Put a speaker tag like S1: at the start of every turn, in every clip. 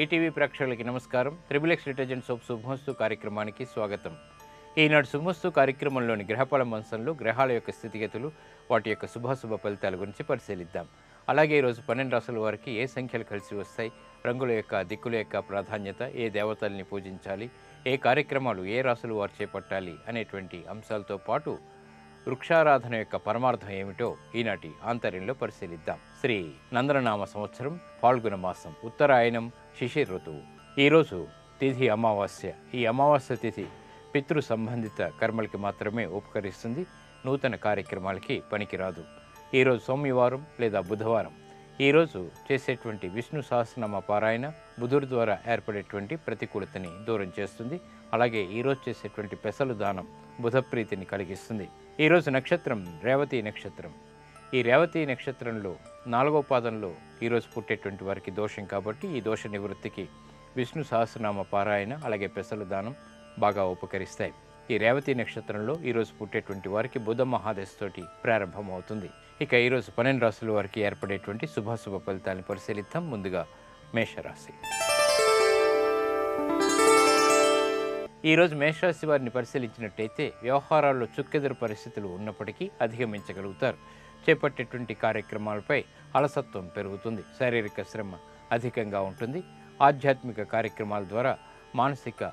S1: ETV ప్రేక్షకులకి నమస్కారం. Triple X detergent soap శుభమస్తు కార్యక్రమానికి స్వాగతం. ఈనాడు శుభమస్తు కార్యక్రమంలోని గ్రహఫల అంశంలో గ్రహాల యొక్క స్థితిగతులు, వాటి యొక్క శుభాశుభ ఫలితాల గురించి పరిశీలిద్దాం. అలాగే ఈరోజు 12 రాసుల వారికి ఏ సంఖ్యలు కలిసి వస్తాయి, రంగుల యొక్క దిక్కుల యొక్క ప్రాధాన్యత, ఏ దేవతల్ని పూజించాలి, ఏ కార్యక్రమాలు ఏ రాసులు వారు చేపట్టాలి అనేటువంటి అంశాలతో పాటు వృక్షారాధన యొక్క పరమార్థం ఏమిటో ఈనాటి ఆంతర్యంలో పరిశీలిద్దాం. శ్రీ నందననామ సంవత్సరం ఫాల్గుణ మాసం ఉత్తరాయణం శిశిర్ ఋతువు. ఈరోజు తిథి అమావాస్య. ఈ అమావాస్య తిథి పితృ సంబంధిత కర్మలకి మాత్రమే ఉపకరిస్తుంది, నూతన కార్యక్రమాలకి పనికిరాదు. ఈరోజు సోమవారం లేదా బుధవారం. ఈరోజు చేసేటువంటి విష్ణు సహస్రనామ పారాయణ బుధుడి ద్వారా ఏర్పడేటువంటి ప్రతికూలతని దూరం చేస్తుంది. అలాగే ఈరోజు చేసేటువంటి పెసలు దానం బుధప్రీతిని కలిగిస్తుంది. ఈరోజు నక్షత్రం రేవతి నక్షత్రం. ఈ రేవతి నక్షత్రంలో 4వ పాదంలో ఈరోజు పుట్టేటువంటి వారికి దోషం కాబట్టి ఈ దోష నివృత్తికి విష్ణు సహస్రనామ పారాయణ అలాగే పెసలు దానం బాగా ఉపకరిస్తాయి. ఈ రేవతి నక్షత్రంలో ఈరోజు పుట్టేటువంటి వారికి బుధ మహాదశతోటి ప్రారంభమవుతుంది. ఇక ఈరోజు 12 రాశుల వారికి ఏర్పడేటువంటి శుభాశుభ ఫలితాలను పరిశీలిద్దాం. ముందుగా మేషరాశి. ఈరోజు మేషరాశి వారిని పరిశీలించినట్టయితే వ్యవహారాల్లో చుక్కెదురు పరిస్థితులు ఉన్నప్పటికీ అధిగమించగలుగుతారు. చేపట్టేటువంటి కార్యక్రమాలపై అలసత్వం పెరుగుతుంది, శారీరక శ్రమ అధికంగా ఉంటుంది. ఆధ్యాత్మిక కార్యక్రమాల ద్వారా మానసిక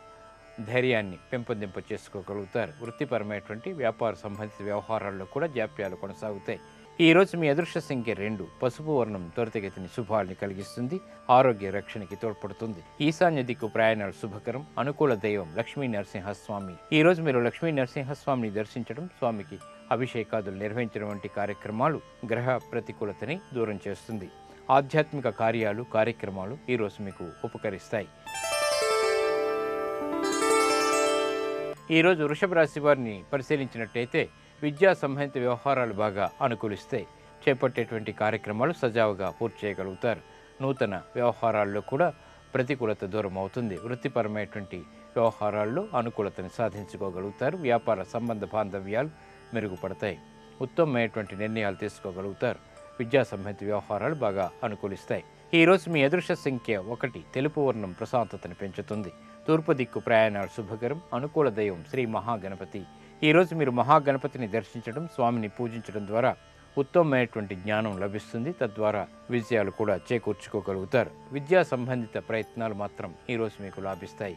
S1: ధైర్యాన్ని పెంపొందింప చేసుకోగలుగుతారు. వృత్తిపరమైనటువంటి వ్యాపార సంబంధిత వ్యవహారాల్లో కూడా జాప్యాలు కొనసాగుతాయి. ఈరోజు మీ అదృష్ట సంఖ్య 2. పసుపు వర్ణం త్వరితగతిని శుభాల్ని కలిగిస్తుంది, ఆరోగ్య రక్షణకి తోడ్పడుతుంది. ఈశాన్య దిక్కు ప్రయాణాలు శుభకరం. అనుకూల దైవం లక్ష్మీ నరసింహస్వామి. ఈరోజు మీరు లక్ష్మీ నరసింహస్వామిని దర్శించడం, స్వామికి అభిషేకాదులు నిర్వహించడం వంటి కార్యక్రమాలు గ్రహ ప్రతికూలతని దూరం చేస్తుంది. ఆధ్యాత్మిక కార్యక్రమాలు ఈరోజు మీకు ఉపకరిస్తాయి. ఈరోజు వృషభ రాశి వారిని పరిశీలించినట్టయితే విద్యా సంబంధిత వ్యవహారాలు బాగా అనుకూలిస్తాయి. చేపట్టేటువంటి కార్యక్రమాలు సజావుగా పూర్తి చేయగలుగుతారు. నూతన వ్యవహారాల్లో కూడా ప్రతికూలత దూరం అవుతుంది. వృత్తిపరమైనటువంటి వ్యవహారాల్లో అనుకూలతను సాధించుకోగలుగుతారు. వ్యాపార సంబంధ బాంధవ్యాలు మెరుగుపడతాయి. ఉత్తమమైనటువంటి నిర్ణయాలు తీసుకోగలుగుతారు. విద్యా సంబంధిత వ్యవహారాలు బాగా అనుకూలిస్తాయి. ఈరోజు మీ అదృష్ట సంఖ్య 1. తెలుపు వర్ణం ప్రశాంతతను పెంచుతుంది. తూర్పు దిక్కు ప్రయాణాలు శుభకరం. అనుకూల దైవం శ్రీ మహాగణపతి. ఈరోజు మీరు మహాగణపతిని దర్శించడం, స్వామిని పూజించడం ద్వారా ఉత్తమమైనటువంటి జ్ఞానం లభిస్తుంది. తద్వారా విజయాలు కూడా చేకూర్చుకోగలుగుతారు. విద్యా సంబంధిత ప్రయత్నాలు మాత్రం ఈరోజు మీకు లాభిస్తాయి.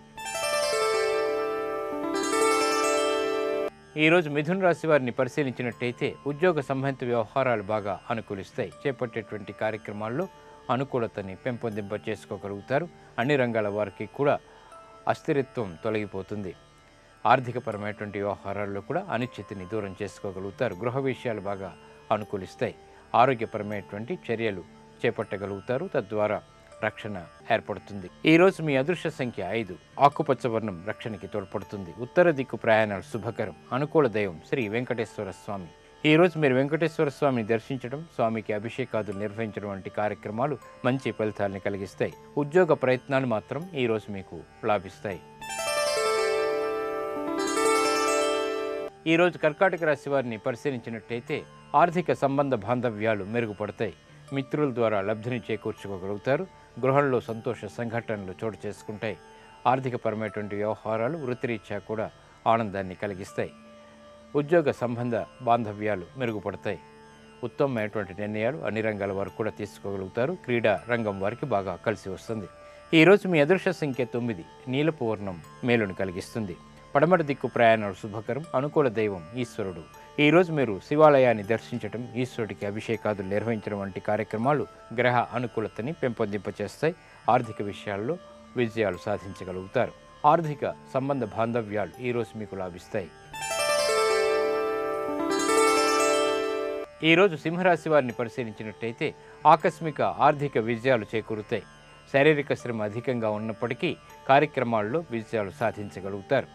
S1: ఈరోజు మిథున రాశి వారిని పరిశీలించినట్టయితే ఉద్యోగ సంబంధిత వ్యవహారాలు బాగా అనుకూలిస్తాయి. చేపట్టేటువంటి కార్యక్రమాల్లో అనుకూలతని పెంపొందింప చేసుకోగలుగుతారు. అన్ని రంగాల వారికి కూడా అస్థిరత్వం తొలగిపోతుంది. ఆర్థికపరమైనటువంటి వ్యవహారాల్లో కూడా అనిశ్చితిని దూరం చేసుకోగలుగుతారు. గృహ విషయాలు బాగా అనుకూలిస్తాయి. ఆరోగ్యపరమైనటువంటి చర్యలు చేపట్టగలుగుతారు. తద్వారా రక్షణ ఏర్పడుతుంది. ఈరోజు మీ అదృష్ట సంఖ్య 5. ఆకుపచ్చ వర్ణం రక్షణకి తోడ్పడుతుంది. ఉత్తర దిక్కు ప్రయాణాలు శుభకరం. అనుకూల దైవం శ్రీ వెంకటేశ్వర స్వామి. ఈరోజు మీరు వెంకటేశ్వర స్వామిని దర్శించడం, స్వామికి అభిషేకాదులు నిర్వహించడం వంటి కార్యక్రమాలు మంచి ఫలితాలను కలిగిస్తాయి. ఉద్యోగ ప్రయత్నాలు మాత్రం ఈరోజు మీకు లాభిస్తాయి. ఈరోజు కర్కాటక రాశి వారిని పరిశీలించినట్టయితే ఆర్థిక సంబంధ బాంధవ్యాలు మెరుగుపడతాయి. మిత్రుల ద్వారా లబ్ధిని చేకూర్చుకోగలుగుతారు. గృహంలో సంతోష సంఘటనలు చోటు చేసుకుంటాయి. ఆర్థికపరమైనటువంటి వ్యవహారాలు వృత్తిరీత్యా కూడా ఆనందాన్ని కలిగిస్తాయి. ఉద్యోగ సంబంధ బాంధవ్యాలు మెరుగుపడతాయి. ఉత్తమమైనటువంటి నిర్ణయాలు అన్ని రంగాల వారు కూడా తీసుకోగలుగుతారు. క్రీడా రంగం వారికి బాగా కలిసి వస్తుంది. ఈరోజు మీ అదృష్ట సంఖ్య 9. నీలపు వర్ణం మేలును కలిగిస్తుంది. పడమటి దిక్కు ప్రయాణాలు శుభకరం. అనుకూల దైవం ఈశ్వరుడు. ఈరోజు మీరు శివాలయాన్ని దర్శించడం, ఈశ్వరుడికి అభిషేకాదులు నిర్వహించడం వంటి కార్యక్రమాలు గ్రహ అనుకూలతని పెంపొందింపచేస్తాయి. ఆర్థిక విషయాల్లో విజయాలు సాధించగలుగుతారు. ఆర్థిక సంబంధ బాంధవ్యాలు ఈరోజు మీకు లాభిస్తాయి. ఈరోజు సింహరాశి వారిని పరిశీలించినట్టయితే ఆకస్మిక ఆర్థిక విజయాలు చేకూరుతాయి. శారీరక శ్రమ అధికంగా ఉన్నప్పటికీ కార్యక్రమాల్లో విజయాలు సాధించగలుగుతారు.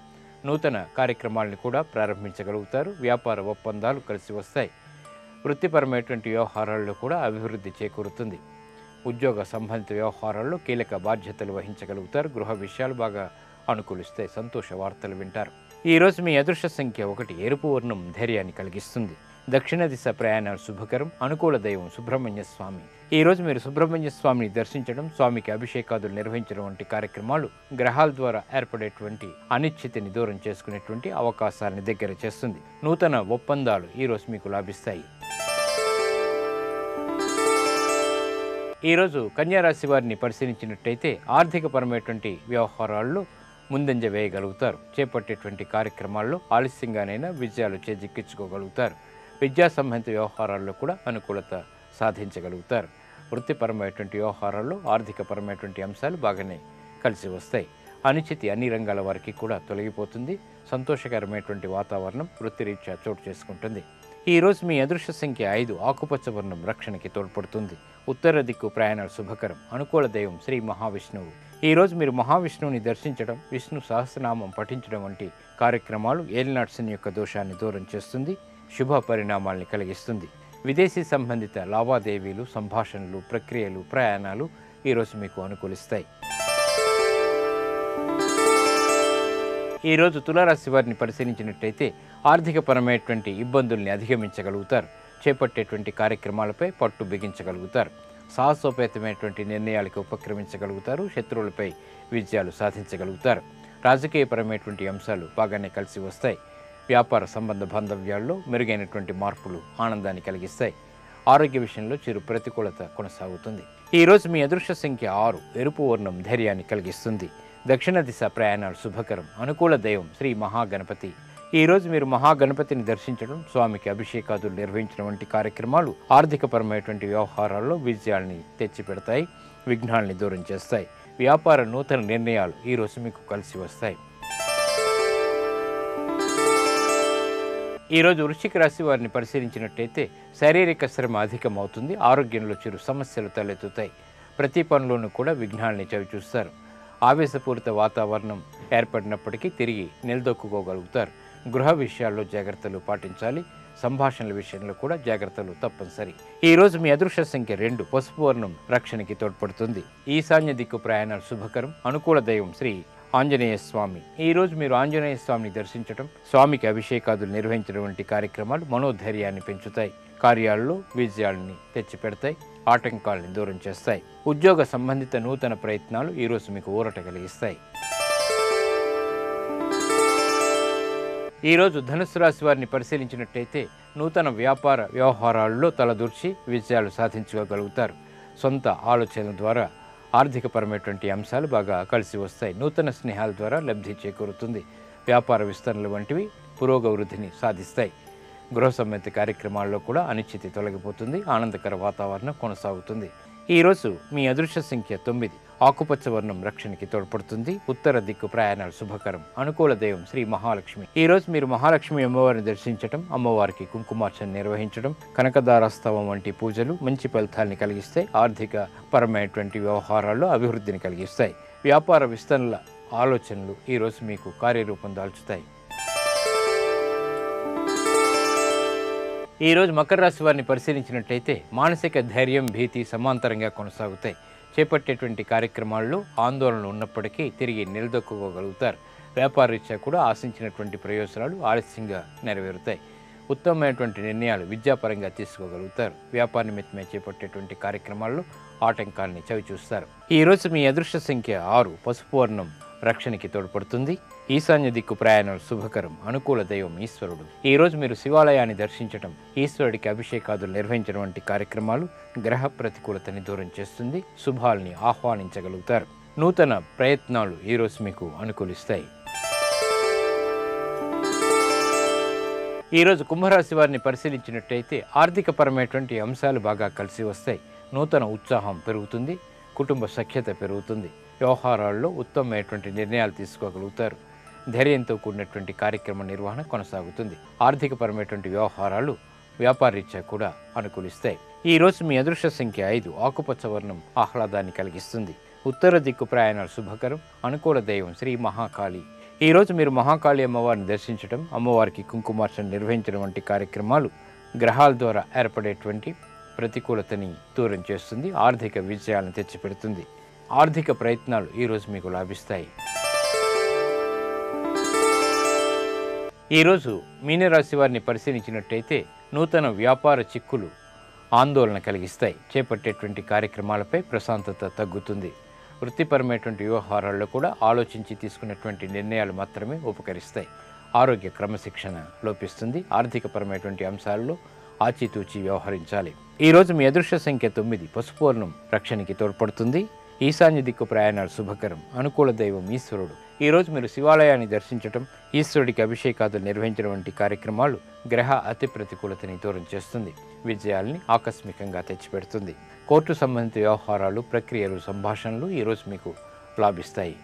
S1: నూతన కార్యక్రమాలను కూడా ప్రారంభించగలుగుతారు. వ్యాపార ఒప్పందాలు కలిసి వస్తాయి. వృత్తిపరమైనటువంటి వ్యవహారాల్లో కూడా అభివృద్ధి చేకూరుతుంది. ఉద్యోగ సంబంధిత వ్యవహారాల్లో కీలక బాధ్యతలు వహించగలుగుతారు. గృహ విషయాలు బాగా అనుకూలిస్తాయి. సంతోష వార్తలు వింటారు. ఈరోజు మీ అదృష్ట సంఖ్య 1. ఎరుపు వర్ణం ధైర్యాన్ని కలిగిస్తుంది. దక్షిణ దిశ ప్రయాణాలు శుభకరం. అనుకూల దైవం సుబ్రహ్మణ్య స్వామి. ఈరోజు మీరు సుబ్రహ్మణ్య స్వామిని దర్శించడం, స్వామికి అభిషేకాదులు నిర్వహించడం వంటి కార్యక్రమాలు గ్రహాల ద్వారా ఏర్పడేటువంటి అనిశ్చితిని దూరం చేసుకునేటువంటి అవకాశాలను దగ్గర చేస్తుంది. నూతన ఒప్పందాలు ఈరోజు మీకు లాభిస్తాయి. ఈరోజు కన్యారాశి వారిని పరిశీలించినట్టయితే ఆర్థికపరమైనటువంటి వ్యవహారాల్లో ముందంజ వేయగలుగుతారు. చేపట్టేటువంటి కార్యక్రమాల్లో ఆలస్యంగానైనా విజయాలు చేజిక్కించుకోగలుగుతారు. విద్యా సంబంధిత వ్యవహారాల్లో కూడా అనుకూలత సాధించగలుగుతారు. వృత్తిపరమైనటువంటి వ్యవహారాల్లో ఆర్థికపరమైనటువంటి అంశాలు బాగానే కలిసి వస్తాయి. అనిశ్చితి అన్ని రంగాల వారికి కూడా తొలగిపోతుంది. సంతోషకరమైనటువంటి వాతావరణం వృత్తిరీత్యా చోటు చేసుకుంటుంది. ఈరోజు మీ అదృష్ట సంఖ్య 5, ఆకుపచ్చ వర్ణం రక్షణకి తోడ్పడుతుంది. ఉత్తర దిక్కు ప్రయాణాలు శుభకరం. అనుకూల దైవం శ్రీ మహావిష్ణువు. ఈరోజు మీరు మహావిష్ణువుని దర్శించడం, విష్ణు సహస్రనామం పఠించడం వంటి కార్యక్రమాలు ఏలినాటి శని యొక్క దోషాన్ని దూరం చేస్తుంది, శుభ పరిణామాల్ని కలిగిస్తుంది. విదేశీ సంబంధిత లావాదేవీలు, సంభాషణలు, ప్రక్రియలు, ప్రయాణాలు ఈరోజు మీకు అనుకూలిస్తాయి. ఈరోజు తులారాశి వారిని పరిశీలించినట్టయితే ఆర్థికపరమైనటువంటి ఇబ్బందుల్ని అధిగమించగలుగుతారు. చేపట్టేటువంటి కార్యక్రమాలపై పట్టు బిగించగలుగుతారు. సాహసోపేతమైనటువంటి నిర్ణయాలకు ఉపక్రమించగలుగుతారు. శత్రువులపై విజయాలు సాధించగలుగుతారు. రాజకీయపరమైనటువంటి అంశాలు బాగానే కలిసి వస్తాయి. వ్యాపార సంబంధ బాంధవ్యాల్లో మెరుగైనటువంటి మార్పులు ఆనందాన్ని కలిగిస్తాయి. ఆరోగ్య విషయంలో చిరు ప్రతికూలత కొనసాగుతుంది. ఈరోజు మీ అదృష్ట సంఖ్య 6, ఎరుపు వర్ణం ధైర్యాన్ని కలిగిస్తుంది. దక్షిణ దిశ ప్రయాణాలు శుభకరం. అనుకూల దైవం శ్రీ మహాగణపతి. ఈరోజు మీరు మహాగణపతిని దర్శించడం, స్వామికి అభిషేకాదులు నిర్వహించడం వంటి కార్యక్రమాలు ఆర్థికపరమైనటువంటి వ్యవహారాల్లో విజయాల్ని తెచ్చిపెడతాయి, విఘ్నాల్ని దూరం చేస్తాయి. వ్యాపార నూతన నిర్ణయాలు ఈరోజు మీకు కలిసి వస్తాయి. ఈరోజు వృశ్చిక రాశి వారిని పరిశీలించినట్టయితే శారీరక శ్రమ అధికమవుతుంది. ఆరోగ్యంలో చిరు సమస్యలు తలెత్తుతాయి. ప్రతి పనిలోనూ కూడా విఘ్నాల్ని చవిచూస్తారు. ఆవేశపూరిత వాతావరణం ఏర్పడినప్పటికీ తిరిగి నిలదొక్కుకోగలుగుతారు. గృహ విషయాల్లో జాగ్రత్తలు పాటించాలి. సంభాషణల విషయంలో కూడా జాగ్రత్తలు తప్పనిసరి. ఈరోజు మీ అదృష్ట సంఖ్య 2, పసుపు వర్ణం రక్షణకి తోడ్పడుతుంది. ఈశాన్య దిక్కు ప్రయాణాలు శుభకరం. అనుకూల దైవం శ్రీ ఆంజనేయ స్వామి. ఈరోజు మీరు ఆంజనేయ స్వామిని దర్శించడం, స్వామికి అభిషేకాదులు నిర్వహించడం వంటి కార్యక్రమాలు మనోధైర్యాన్ని పెంచుతాయి. కార్యాల్లో విజయాలని తెచ్చిపెడతాయి, ఆటంకాలను దూరం చేస్తాయి. ఉద్యోగ సంబంధిత నూతన ప్రయత్నాలు ఈరోజు మీకు ఊరట కలిగిస్తాయి. ఈరోజు ధనుస్సు రాశి వారిని పరిశీలించినట్టయితే నూతన వ్యాపార వ్యవహారాల్లో తలదూర్చి విజయాలు సాధించుకోగలుగుతారు. సొంత ఆలోచనల ద్వారా ఆర్థికపరమైనటువంటి అంశాలు బాగా కలిసి వస్తాయి. నూతన స్నేహాల ద్వారా లబ్ధి చేకూరుతుంది. వ్యాపార విస్తరణలు వంటివి పురోగవృద్ధిని సాధిస్తాయి. గృహ సంబంధిత కార్యక్రమాల్లో కూడా అనిశ్చితి తొలగిపోతుంది. ఆనందకర వాతావరణం కొనసాగుతుంది. ఈరోజు మీ అదృష్ట సంఖ్య 9, ఆకుపచ్చ వర్ణం రక్షణకి తోడ్పడుతుంది. ఉత్తర దిక్కు ప్రయాణాలు శుభకరం. అనుకూల దైవం శ్రీ మహాలక్ష్మి. ఈరోజు మీరు మహాలక్ష్మి అమ్మవారిని దర్శించడం, అమ్మవారికి కుంకుమార్చన నిర్వహించడం, కనకదారాస్తవం వంటి పూజలు మంచి ఫలితాన్ని కలిగిస్తాయి. ఆర్థిక పరమైనటువంటి వ్యవహారాల్లో అభివృద్ధిని కలిగిస్తాయి. వ్యాపార విస్తరణల ఆలోచనలు ఈరోజు మీకు కార్యరూపం దాల్చుతాయి. ఈరోజు మకర రాశి వారిని పరిశీలించినట్లయితే మానసిక ధైర్యం, భీతి సమాంతరంగా కొనసాగుతాయి. చేపట్టేటువంటి కార్యక్రమాల్లో ఆందోళనలు ఉన్నప్పటికీ తిరిగి నిలదొక్కుకోగలుగుతారు. వ్యాపారరీత్యా కూడా ఆశించినటువంటి ప్రయోజనాలు ఆలస్యంగా నెరవేరుతాయి. ఉత్తమమైనటువంటి నిర్ణయాలు విద్యాపరంగా తీసుకోగలుగుతారు. వ్యాపార నిమిత్తమే చేపట్టేటువంటి కార్యక్రమాల్లో ఆటంకాల్ని చవిచూస్తారు. ఈరోజు మీ అదృష్ట సంఖ్య 6, పసుపు వర్ణం రక్షణకి తోడ్పడుతుంది. ఈశాన్య దిక్కు ప్రయాణాలు శుభకరం. అనుకూల దైవం ఈశ్వరుడు. ఈరోజు మీరు శివాలయాన్ని దర్శించడం, ఈశ్వరుడికి అభిషేకాదులు నిర్వహించడం వంటి కార్యక్రమాలు గ్రహ ప్రతికూలతని దూరం చేస్తుంది. శుభాల్ని ఆహ్వానించగలుగుతారు. నూతన ప్రయత్నాలు ఈరోజు మీకు అనుకూలిస్తాయి. ఈరోజు కుంభరాశి వారిని పరిశీలించినట్టయితే ఆర్థికపరమైనటువంటి అంశాలు బాగా కలిసి వస్తాయి. నూతన ఉత్సాహం పెరుగుతుంది. కుటుంబ సఖ్యత పెరుగుతుంది. వ్యవహారాల్లో ఉత్తమమైనటువంటి నిర్ణయాలు తీసుకోగలుగుతారు. ధైర్యంతో కూడినటువంటి కార్యక్రమ నిర్వహణ కొనసాగుతుంది. ఆర్థికపరమైనటువంటి వ్యవహారాలు వ్యాపారరీత్యా కూడా అనుకూలిస్తాయి. ఈరోజు మీ అదృష్ట సంఖ్య 5, ఆకుపచ్చ వర్ణం ఆహ్లాదాన్ని కలిగిస్తుంది. ఉత్తర దిక్కు ప్రయాణాలు శుభకరం. అనుకూల దైవం శ్రీ మహాకాళి. ఈరోజు మీరు మహాకాళి అమ్మవారిని దర్శించడం, అమ్మవారికి కుంకుమార్చన నిర్వహించడం వంటి కార్యక్రమాలు గ్రహాల ద్వారా ఏర్పడేటువంటి ప్రతికూలతని దూరం చేస్తుంది. ఆర్థిక విజయాలను తెచ్చిపెడుతుంది. ఆర్థిక ప్రయత్నాలు ఈరోజు మీకు లాభిస్తాయి. ఈరోజు మీనరాశి వారిని పరిశీలించినట్టయితే నూతన వ్యాపార చిక్కులు ఆందోళన కలిగిస్తాయి. చేపట్టేటువంటి కార్యక్రమాలపై ప్రశాంతత తగ్గుతుంది. వృత్తిపరమైనటువంటి వ్యవహారాల్లో కూడా ఆలోచించి తీసుకున్నటువంటి నిర్ణయాలు మాత్రమే ఉపకరిస్తాయి. ఆరోగ్య క్రమశిక్షణ లోపిస్తుంది. ఆర్థికపరమైనటువంటి అంశాల్లో ఆచితూచి వ్యవహరించాలి. ఈరోజు మీ అదృష్ట సంఖ్య 9. పసుపూర్ణం రక్షణకి తోడ్పడుతుంది. ఈశాన్య దిక్కు ప్రయాణాలు శుభకరం. అనుకూల దైవం ఈశ్వరుడు. ఈరోజు మీరు శివాలయాన్ని దర్శించడం, ఈశ్వరుడికి అభిషేకాదులు నిర్వహించడం వంటి కార్యక్రమాలు గ్రహ అతి ప్రతికూలతని దూరం చేస్తుంది. విజయాల్ని ఆకస్మికంగా తెచ్చిపెడుతుంది. కోర్టు సంబంధిత వ్యవహారాలు, ప్రక్రియలు, సంభాషణలు ఈరోజు మీకు లాభిస్తాయి.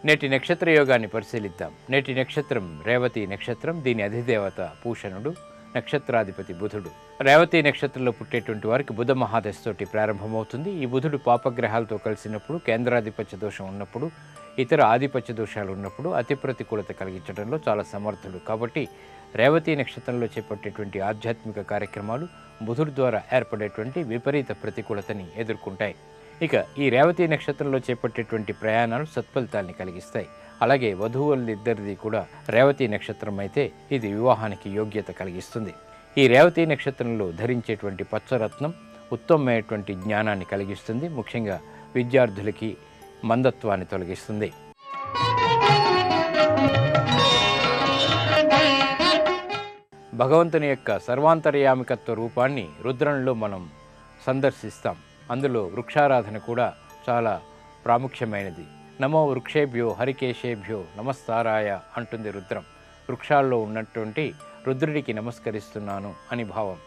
S1: నేటి నక్షత్ర యోగాన్ని పరిశీలిద్దాం. నేటి నక్షత్రం రేవతి నక్షత్రం. దీని అధిదేవత పూషణుడు, నక్షత్రాధిపతి బుధుడు. రేవతి నక్షత్రంలో పుట్టేటువంటి వారికి బుధ మహాదశతోటి ప్రారంభమవుతుంది. ఈ బుధుడు పాపగ్రహాలతో కలిసినప్పుడు, కేంద్రాధిపత్య దోషం ఉన్నప్పుడు, ఇతర ఆధిపత్య దోషాలు ఉన్నప్పుడు అతి ప్రతికూలత కలిగించడంలో చాలా సమర్థుడు. కాబట్టి రేవతి నక్షత్రంలో చేపట్టేటువంటి ఆధ్యాత్మిక కార్యక్రమాలు బుధుడు ద్వారా ఏర్పడేటువంటి విపరీత ప్రతికూలతని ఎదుర్కొంటాయి. ఇక ఈ రేవతి నక్షత్రంలో చేపట్టేటువంటి ప్రయాణాలు సత్ఫలితాల్ని కలిగిస్తాయి. అలాగే వధువులిద్దరిది కూడా రేవతి నక్షత్రం అయితే ఇది వివాహానికి యోగ్యత కలిగిస్తుంది. ఈ రేవతి నక్షత్రంలో ధరించేటువంటి పచ్చరత్నం ఉత్తమమైనటువంటి జ్ఞానాన్ని కలిగిస్తుంది. ముఖ్యంగా విద్యార్థులకి మందత్వాన్ని తొలగిస్తుంది. భగవంతుని యొక్క సర్వాంతర్యామికత్వ రూపాన్ని రుద్రంలో మనం సందర్శిస్తాం. అందులో వృక్షారాధన కూడా చాలా ప్రాముఖ్యమైనది. నమో వృక్షేభ్యో హరికేశేభ్యో నమస్కారాయ అంటుంది రుద్రం. వృక్షాల్లో ఉన్నటువంటి రుద్రుడికి నమస్కరిస్తున్నాను అని భావం.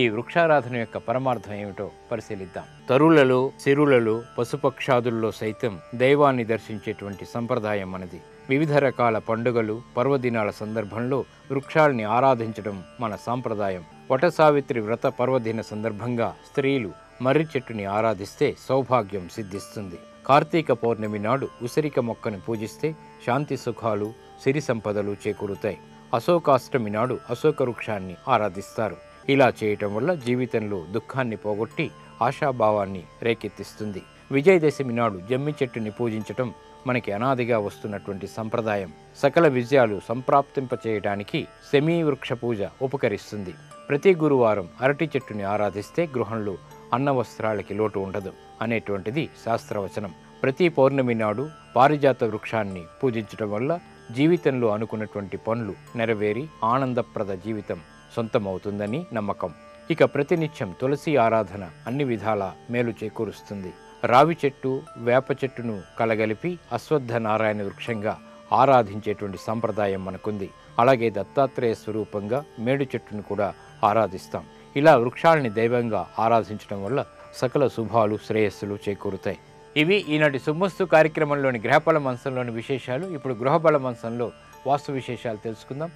S1: ఈ వృక్షారాధన యొక్క పరమార్థం ఏమిటో పరిశీలిద్దాం. తరులలో, సిరులలో, పశుపక్షాదుల్లో సైతం దైవాన్ని దర్శించేటువంటి సంప్రదాయం మనది. వివిధ రకాల పండుగలు, పర్వదినాల సందర్భంలో వృక్షాల్ని ఆరాధించడం మన సాంప్రదాయం. వట సావిత్రి వ్రత పర్వదిన సందర్భంగా స్త్రీలు మర్రి చెట్టుని ఆరాధిస్తే సౌభాగ్యం సిద్ధిస్తుంది. కార్తీక పౌర్ణమి నాడు ఉసిరిక మొక్కను పూజిస్తే శాంతి సుఖాలు, సిరి సంపదలు చేకూరుతాయి. అశోకాష్టమి నాడు అశోక వృక్షాన్ని ఆరాధిస్తారు. ఇలా చేయటం వల్ల జీవితంలో దుఃఖాన్ని పోగొట్టి ఆశాభావాన్ని రేకెత్తిస్తుంది. విజయదశమి నాడు జమ్మి చెట్టుని పూజించటం మనకి అనాదిగా వస్తున్నటువంటి సంప్రదాయం. సకల విజయాలు సంప్రాప్తింపచేయడానికి శమీ వృక్ష పూజ ఉపకరిస్తుంది. ప్రతి గురువారం అరటి చెట్టుని ఆరాధిస్తే గృహంలో అన్న వస్త్రాలకి లోటు ఉండదు అనేటువంటిది శాస్త్రవచనం. ప్రతి పౌర్ణమి నాడు పారిజాత వృక్షాన్ని పూజించడం వల్ల జీవితంలో అనుకున్నటువంటి పనులు నెరవేరి ఆనందప్రద జీవితం సొంతమవుతుందని నమ్మకం. ఇక ప్రతినిత్యం తులసి ఆరాధన అన్ని విధాల మేలు చేకూరుస్తుంది. రావి చెట్టు, వేప చెట్టును కలగలిపి అశ్వత్థ నారాయణ వృక్షంగా ఆరాధించేటువంటి సంప్రదాయం మనకుంది. అలాగే దత్తాత్రేయ స్వరూపంగా మేడు చెట్టును కూడా ఆరాధిస్తాం. ఇలా వృక్షాలని దైవంగా ఆరాధించడం వల్ల సకల శుభాలు, శ్రేయస్సులు చేకూరుతాయి. ఇవి ఈనాటి శుభమస్తు కార్యక్రమంలోని గ్రహబల మంచంలోని విశేషాలు. ఇప్పుడు గృహబల మంచంలో వాస్తు విశేషాలు తెలుసుకుందాం.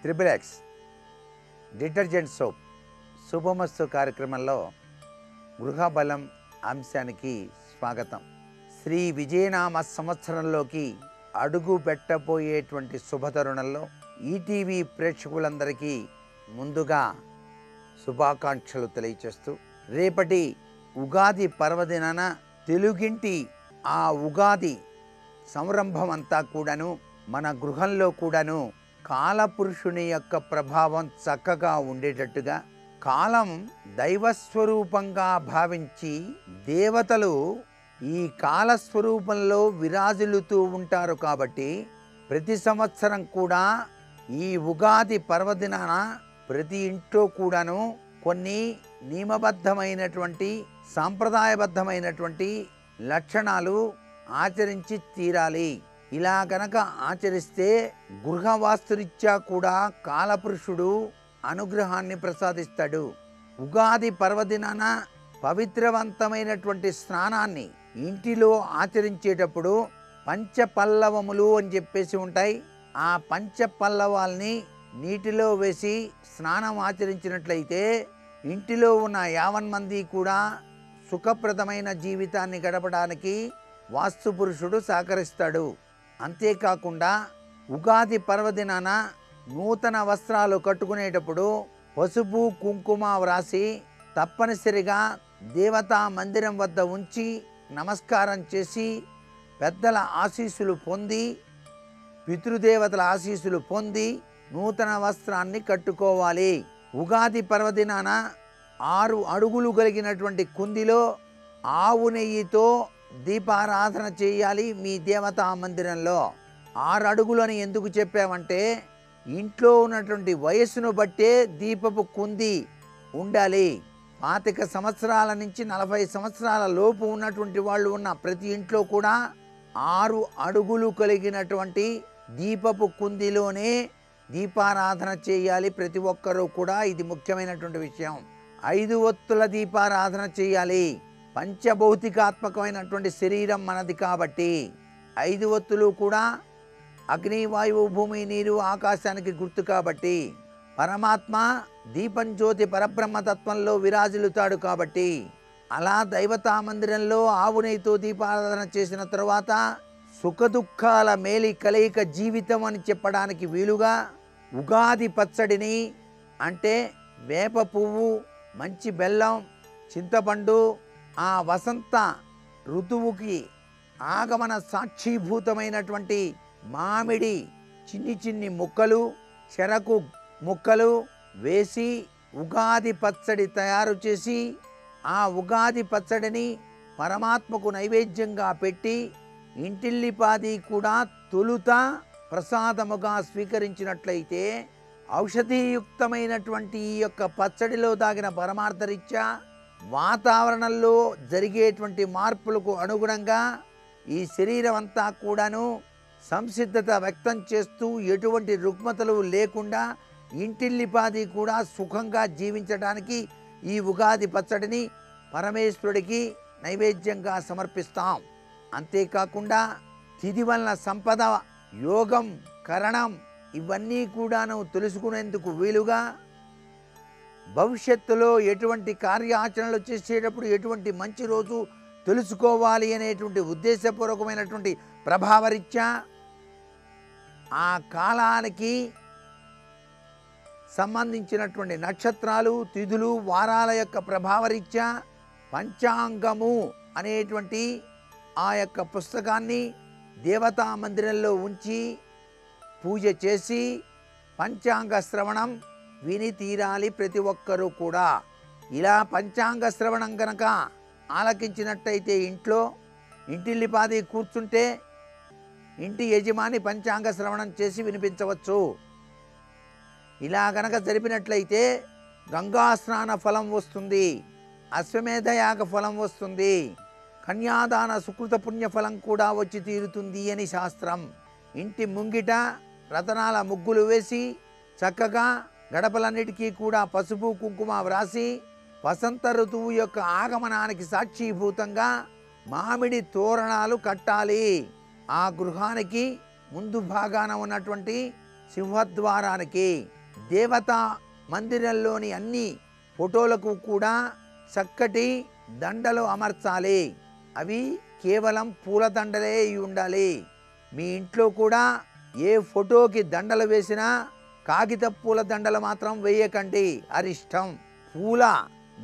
S2: XXX డిటర్జెంట్ సోప్ శుభమస్తు కార్యక్రమంలో గృహబలం అంశానికి స్వాగతం. శ్రీ విజయనామ సంవత్సరంలోకి అడుగు పెట్టబోయేటువంటి శుభతరుణంలో ఈటీవీ ప్రేక్షకులందరికీ ముందుగా శుభాకాంక్షలు తెలియచేస్తూ రేపటి ఉగాది పర్వదినాన తెలుగింటి ఆ ఉగాది సంరంభం అంతా కూడాను మన గృహంలో కూడాను కాలపురుషుని యొక్క ప్రభావం చక్కగా ఉండేటట్టుగా, కాలం దైవస్వరూపంగా భావించి దేవతలు ఈ కాలస్వరూపంలో విరాజిల్లుతూ ఉంటారు. కాబట్టి ప్రతి సంవత్సరం కూడా ఈ ఉగాది పర్వదినాన ప్రతి ఇంట్లో కూడాను కొన్ని నియమబద్ధమైనటువంటి సాంప్రదాయబద్ధమైనటువంటి లక్షణాలు ఆచరించి తీరాలి. ఇలా గనక ఆచరిస్తే గృహవాస్తురీత్యా కూడా కాలపురుషుడు అనుగ్రహాన్ని ప్రసాదిస్తాడు. ఉగాది పర్వదినాన పవిత్రవంతమైనటువంటి స్నానాన్ని ఇంటిలో ఆచరించేటప్పుడు పంచపల్లవములు అని చెప్పేసి ఉంటాయి. ఆ పంచపల్లవాల్ని నీటిలో వేసి స్నానం ఆచరించినట్లయితే ఇంటిలో ఉన్న 50 మంది కూడా సుఖప్రదమైన జీవితాన్ని గడపడానికి వాస్తు పురుషుడు సహకరిస్తాడు. అంతేకాకుండా ఉగాది పర్వదినాన నూతన వస్త్రాలు కట్టుకునేటప్పుడు పసుపు కుంకుమ వ్రాసి తప్పనిసరిగా దేవతా మందిరం వద్ద ఉంచి నమస్కారం చేసి పెద్దల ఆశీస్సులు పొంది పితృదేవతల ఆశీస్సులు పొంది నూతన వస్త్రాన్ని కట్టుకోవాలి. ఉగాది పర్వదినాన 6 అడుగులు కలిగినటువంటి కుందిలో ఆవు నెయ్యితో దీపారాధన చేయాలి. మీ దేవతా మందిరంలో 6 అడుగులని ఎందుకు చెప్పామంటే ఇంట్లో ఉన్నటువంటి వయస్సును బట్టే దీపపు కుంది ఉండాలి. 25 సంవత్సరాల నుంచి 40 సంవత్సరాల లోపు ఉన్నటువంటి వాళ్ళు ఉన్న ప్రతి ఇంట్లో కూడా 6 అడుగులు కలిగినటువంటి దీపపు కుందిలోనే దీపారాధన చేయాలి ప్రతి ఒక్కరూ కూడా. ఇది ముఖ్యమైనటువంటి విషయం. 5 ఒత్తుల దీపారాధన చేయాలి. పంచభౌతికాత్మకమైనటువంటి శరీరం మనది కాబట్టి 5 ఒత్తులు కూడా అగ్ని, వాయువు, భూమి, నీరు, ఆకాశానికి గుర్తు కాబట్టి పరమాత్మ దీపం జ్యోతి పరబ్రహ్మతత్వంలో విరాజిల్లుతాడు కాబట్టి అలా దైవతా మందిరంలో ఆవు నెయ్యితో దీపారాధన చేసిన తరువాత సుఖదుఖాల మేలి కలయిక జీవితం అని చెప్పడానికి వీలుగా ఉగాది పచ్చడిని అంటే వేప పువ్వు, మంచి బెల్లం, చింతపండు, ఆ వసంత ఋతువుకి ఆగమన సాక్షీభూతమైనటువంటి మామిడి చిన్ని ముక్కలు, చెరకు ముక్కలు వేసి ఉగాది పచ్చడి తయారు చేసి ఆ ఉగాది పచ్చడిని పరమాత్మకు నైవేద్యంగా పెట్టి ఇంటిల్లిపాది కూడా తొలుత ప్రసాదముగా స్వీకరించినట్లయితే ఔషధీయుక్తమైనటువంటి ఈ యొక్క పచ్చడిలో దాగిన పరమార్థరీత్యా వాతావరణంలో జరిగేటువంటి మార్పులకు అనుగుణంగా ఈ శరీరం అంతా కూడాను సంసిద్ధత వ్యక్తం చేస్తూ ఎటువంటి రుగ్మతలు లేకుండా ఇంటిల్లిపాది కూడా సుఖంగా జీవించడానికి ఈ ఉగాది పచ్చడిని పరమేశ్వరుడికి నైవేద్యంగా సమర్పిస్తాం. అంతేకాకుండా తిథి వలన సంపద, యోగం, కరణం ఇవన్నీ కూడాను తెలుసుకునేందుకు వీలుగా భవిష్యత్తులో ఎటువంటి కార్యాచరణలు చేసేటప్పుడు ఎటువంటి మంచి రోజు తెలుసుకోవాలి అనేటువంటి ఉద్దేశపూర్వకమైనటువంటి ప్రభావరీత్యా ఆ కాలానికి సంబంధించినటువంటి నక్షత్రాలు, తిథులు, వారాల యొక్క ప్రభావరీత్యా పంచాంగము అనేటువంటి ఆ యొక్క పుస్తకాన్ని దేవతా మందిరంలో ఉంచి పూజ చేసి పంచాంగ శ్రవణం విని తీరాలి ప్రతి ఒక్కరూ కూడా. ఇలా పంచాంగ శ్రవణం కనుక ఆలకించినట్టయితే ఇంట్లో ఇంటిల్లిపాది కూర్చుంటే ఇంటి యజమాని పంచాంగ శ్రవణం చేసి వినిపించవచ్చు. ఇలా గనక జరిపినట్లయితే గంగా స్నాన ఫలం వస్తుంది, అశ్వమేధయాగ ఫలం వస్తుంది, కన్యాదాన సుకృత పుణ్య ఫలం కూడా వచ్చి తీరుతుంది అని శాస్త్రం. ఇంటి ముంగిట రతనాల ముగ్గులు వేసి చక్కగా గడపలన్నిటికీ కూడా పసుపు కుంకుమ వ్రాసి వసంత ఋతువు యొక్క ఆగమనానికి సాక్షీభూతంగా మామిడి తోరణాలు కట్టాలి. ఆ గృహానికి ముందు భాగాన ఉన్నటువంటి సింహద్వారానికి దేవతా మందిరంలోని అన్ని ఫోటోలకు కూడా చక్కటి దండలు అమర్చాలి. అవి కేవలం పూలదండలే అయి ఉండాలి. మీ ఇంట్లో కూడా ఏ ఫోటోకి దండలు వేసినా కాగిత పూల దండలు మాత్రం వేయకండి, అరిష్టం. పూల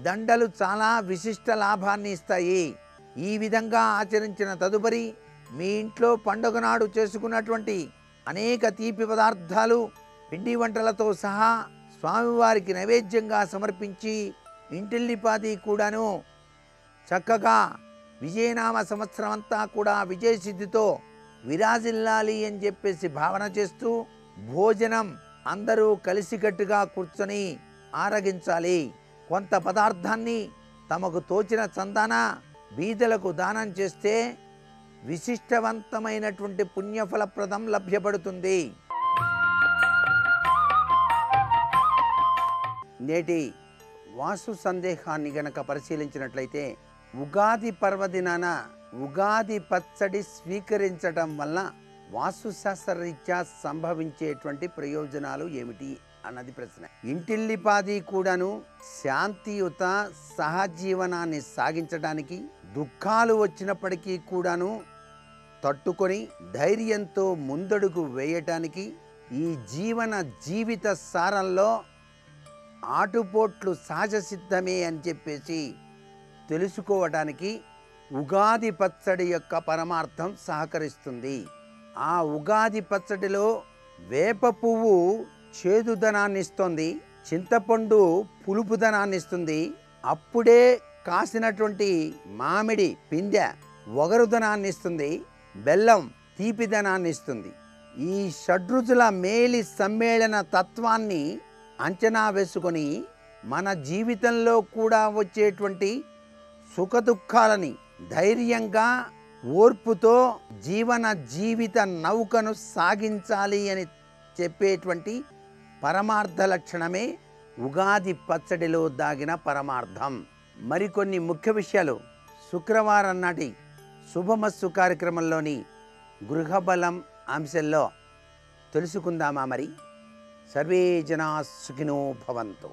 S2: దండలు చాలా విశిష్ట లాభాన్ని ఇస్తాయి. ఈ విధంగా ఆచరించిన తదుపరి మీ ఇంట్లో పండుగ నాడు చేసుకున్నటువంటి అనేక తీపి పదార్థాలు, పిండి వంటలతో సహా స్వామివారికి నైవేద్యంగా సమర్పించి ఇంటిల్లిపాది కూడాను చక్కగా విజయనామ సంవత్సరం అంతా కూడా విజయసిద్ధితో విరాజిల్లాలి అని చెప్పేసి భావన చేస్తూ భోజనం అందరూ కలిసికట్టుగా కూర్చొని ఆరగించాలి. కొంత పదార్థాన్ని తమకు తోచిన చందాన బీదలకు దానం చేస్తే విశిష్టవంతమైనటువంటి పుణ్యఫలప్రదం లభ్యపడుతుంది. నేటి వాస్తు సందేహాన్ని గనక పరిశీలించినట్లయితే ఉగాది పర్వదినాన ఉగాది పచ్చడి స్వీకరించడం వల్ల వాస్తుశాస్త్ర రీత్యా సంభవించేటువంటి ప్రయోజనాలు ఏమిటి అన్నది ప్రశ్న. ఇంటిల్లిపాది కూడాను శాంతియుత సహజీవనాన్ని సాగించడానికి, దుఃఖాలు వచ్చినప్పటికీ కూడాను తట్టుకొని ధైర్యంతో ముందడుగు వేయటానికి, ఈ జీవిత సారంలో ఆటుపోట్లు సహజ సిద్ధమే అని చెప్పేసి తెలుసుకోవడానికి ఉగాది పచ్చడి యొక్క పరమార్థం సహకరిస్తుంది. ఆ ఉగాది పచ్చడిలో వేప పువ్వు చేదుదనాన్ని ఇస్తుంది, చింతపండు పులుపుదనాన్ని ఇస్తుంది, అప్పుడే కాసినటువంటి మామిడి పిందె ఒగరుదనాన్ని ఇస్తుంది, బెల్లం తీపిదనాన్ని ఇస్తుంది. ఈ షడ్రుచుల మేలి సమ్మేళన తత్వాన్ని అంచనా వేసుకొని మన జీవితంలో కూడా వచ్చేటువంటి సుఖదుఖాలని ధైర్యంగా ఓర్పుతో జీవిత నౌకను సాగించాలి అని చెప్పేటువంటి పరమార్థ లక్షణమే ఉగాది పచ్చడిలో దాగిన పరమార్థం. మరికొన్ని ముఖ్య విషయాలు శుక్రవారం నాటి శుభమస్సు కార్యక్రమంలోని గృహబలం అంశంలో తెలుసుకుందామా? మరి సర్వే జనా సుఖినో భవంతు.